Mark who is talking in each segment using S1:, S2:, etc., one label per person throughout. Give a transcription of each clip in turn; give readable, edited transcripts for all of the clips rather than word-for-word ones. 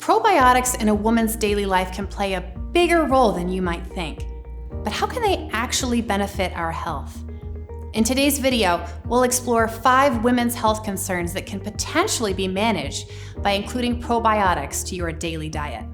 S1: Probiotics in a woman's daily life can play a bigger role than you might think. But how can they actually benefit our health? In today's video, we'll explore 5 women's health concerns that can potentially be managed by including probiotics to your daily diet.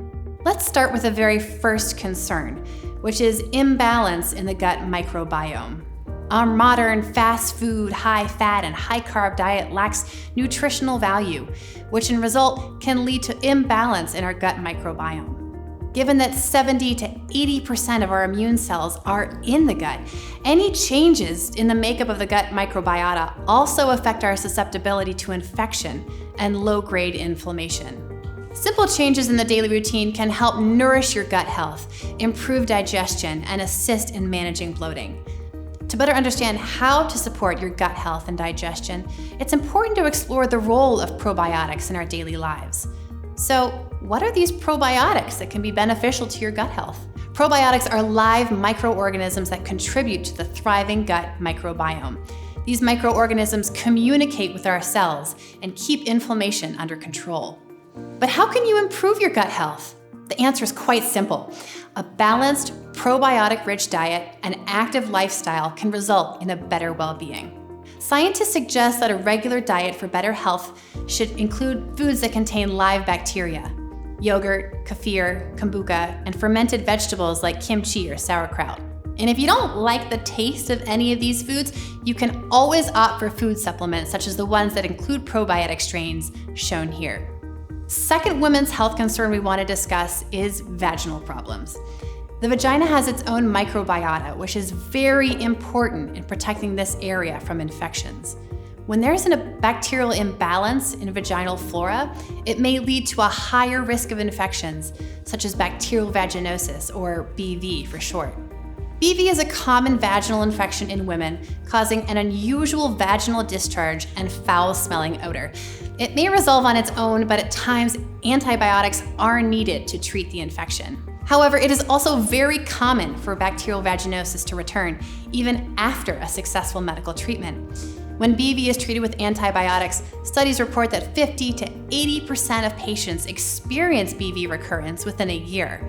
S1: Let's start with the very first concern, which is imbalance in the gut microbiome. Our modern fast food, high fat, and high carb diet lacks nutritional value, which in result can lead to imbalance in our gut microbiome. Given that 70 to 80% of our immune cells are in the gut, any changes in the makeup of the gut microbiota also affect our susceptibility to infection and low-grade inflammation. Simple changes in the daily routine can help nourish your gut health, improve digestion, and assist in managing bloating. To better understand how to support your gut health and digestion, it's important to explore the role of probiotics in our daily lives. So, what are these probiotics that can be beneficial to your gut health? Probiotics are live microorganisms that contribute to the thriving gut microbiome. These microorganisms communicate with our cells and keep inflammation under control. But how can you improve your gut health? The answer is quite simple. A balanced, probiotic-rich diet and active lifestyle can result in a better well-being. Scientists suggest that a regular diet for better health should include foods that contain live bacteria: yogurt, kefir, kombucha, and fermented vegetables like kimchi or sauerkraut. And if you don't like the taste of any of these foods, you can always opt for food supplements such as the ones that include probiotic strains shown here. Second women's health concern we want to discuss is vaginal problems. The vagina has its own microbiota, which is very important in protecting this area from infections. When there's a bacterial imbalance in vaginal flora, it may lead to a higher risk of infections, such as bacterial vaginosis, or BV for short. BV is a common vaginal infection in women, causing an unusual vaginal discharge and foul-smelling odor. It may resolve on its own, but at times antibiotics are needed to treat the infection. However, it is also very common for bacterial vaginosis to return, even after a successful medical treatment. When BV is treated with antibiotics, studies report that 50 to 80% of patients experience BV recurrence within a year.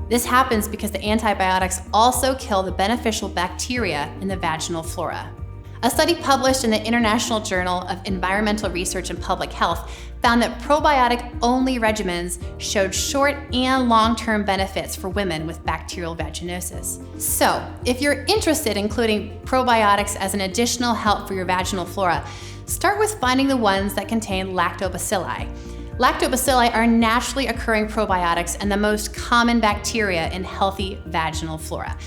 S1: This happens because the antibiotics also kill the beneficial bacteria in the vaginal flora. A study published in the International Journal of Environmental Research and Public Health found that probiotic-only regimens showed short and long-term benefits for women with bacterial vaginosis. So, if you're interested in including probiotics as an additional help for your vaginal flora, start with finding the ones that contain lactobacilli. Lactobacilli are naturally occurring probiotics and the most common bacteria in healthy vaginal flora.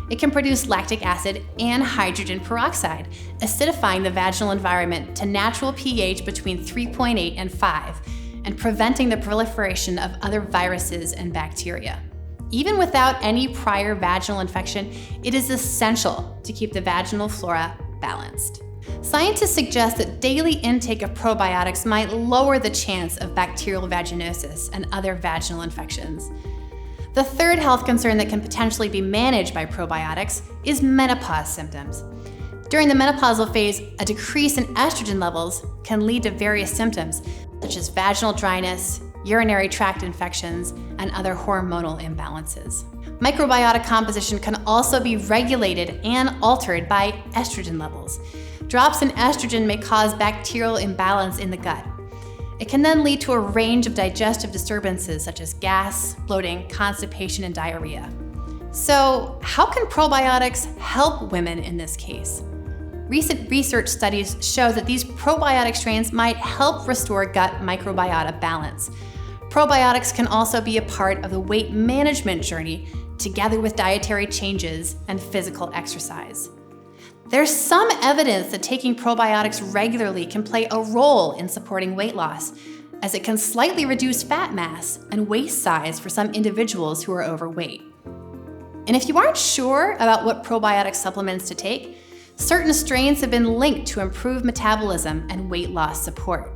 S1: It can produce lactic acid and hydrogen peroxide, acidifying the vaginal environment to natural pH between 3.8 and 5, and preventing the proliferation of other viruses and bacteria. Even without any prior vaginal infection, it is essential to keep the vaginal flora balanced. Scientists suggest that daily intake of probiotics might lower the chance of bacterial vaginosis and other vaginal infections. The third health concern that can potentially be managed by probiotics is menopause symptoms. During the menopausal phase, a decrease in estrogen levels can lead to various symptoms, such as vaginal dryness, urinary tract infections, and other hormonal imbalances. Microbiota composition can also be regulated and altered by estrogen levels. Drops in estrogen may cause bacterial imbalance in the gut. It can then lead to a range of digestive disturbances such as gas, bloating, constipation, and diarrhea. So, how can probiotics help women in this case? Recent research studies show that these probiotic strains might help restore gut microbiota balance. Probiotics can also be a part of the weight management journey, together with dietary changes and physical exercise. There's some evidence that taking probiotics regularly can play a role in supporting weight loss, as it can slightly reduce fat mass and waist size for some individuals who are overweight. And if you aren't sure about what probiotic supplements to take, certain strains have been linked to improved metabolism and weight loss support.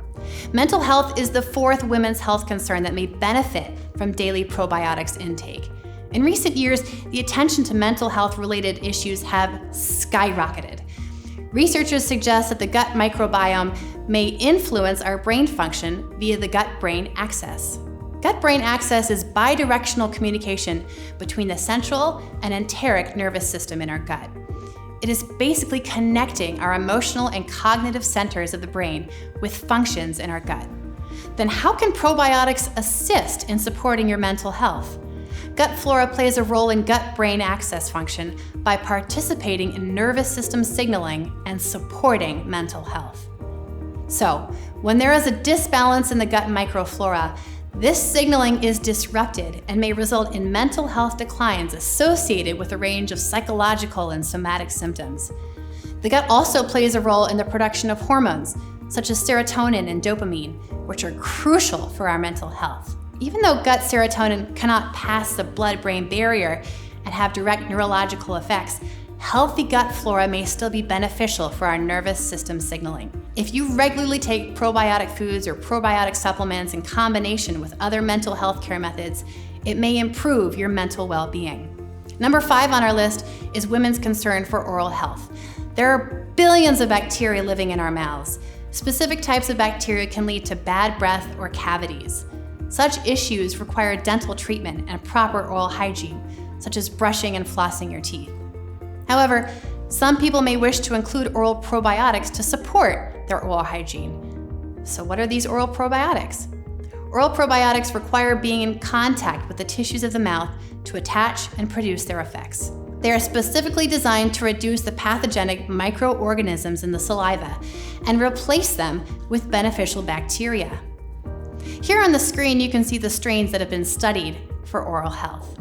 S1: Mental health is the fourth women's health concern that may benefit from daily probiotics intake. In recent years, the attention to mental health-related issues have skyrocketed. Researchers suggest that the gut microbiome may influence our brain function via the gut-brain axis. Gut-brain axis is bidirectional communication between the central and enteric nervous system in our gut. It is basically connecting our emotional and cognitive centers of the brain with functions in our gut. Then how can probiotics assist in supporting your mental health? Gut flora plays a role in gut-brain axis function by participating in nervous system signaling and supporting mental health. So, when there is a disbalance in the gut microflora, this signaling is disrupted and may result in mental health declines associated with a range of psychological and somatic symptoms. The gut also plays a role in the production of hormones, such as serotonin and dopamine, which are crucial for our mental health. Even though gut serotonin cannot pass the blood-brain barrier and have direct neurological effects, healthy gut flora may still be beneficial for our nervous system signaling. If you regularly take probiotic foods or probiotic supplements in combination with other mental health care methods, it may improve your mental well-being. Number 5 on our list is women's concern for oral health. There are billions of bacteria living in our mouths. Specific types of bacteria can lead to bad breath or cavities. Such issues require dental treatment and proper oral hygiene, such as brushing and flossing your teeth. However, some people may wish to include oral probiotics to support their oral hygiene. So what are these oral probiotics? Oral probiotics require being in contact with the tissues of the mouth to attach and produce their effects. They are specifically designed to reduce the pathogenic microorganisms in the saliva and replace them with beneficial bacteria. Here on the screen, you can see the strains that have been studied for oral health.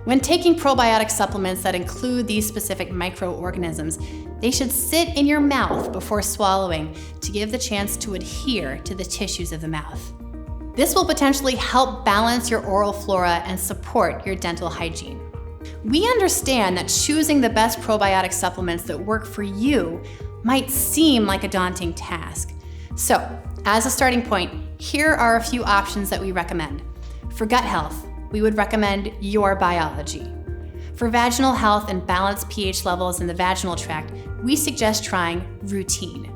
S1: When taking probiotic supplements that include these specific microorganisms, they should sit in your mouth before swallowing to give the chance to adhere to the tissues of the mouth. This will potentially help balance your oral flora and support your dental hygiene. We understand that choosing the best probiotic supplements that work for you might seem like a daunting task. So, as a starting point, here are a few options that we recommend. For gut health, we would recommend Your Biology. For vaginal health and balanced pH levels in the vaginal tract, we suggest trying Routine.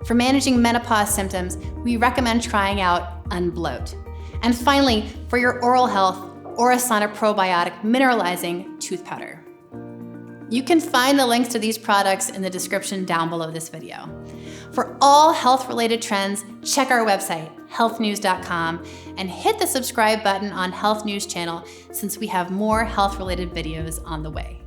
S1: For managing menopause symptoms, we recommend trying out Unbloat. And finally, for your oral health, Orasana Probiotic Mineralizing Tooth Powder. You can find the links to these products in the description down below this video. For all health-related trends, check our website, healthnews.com, and hit the subscribe button on Health News channel since we have more health-related videos on the way.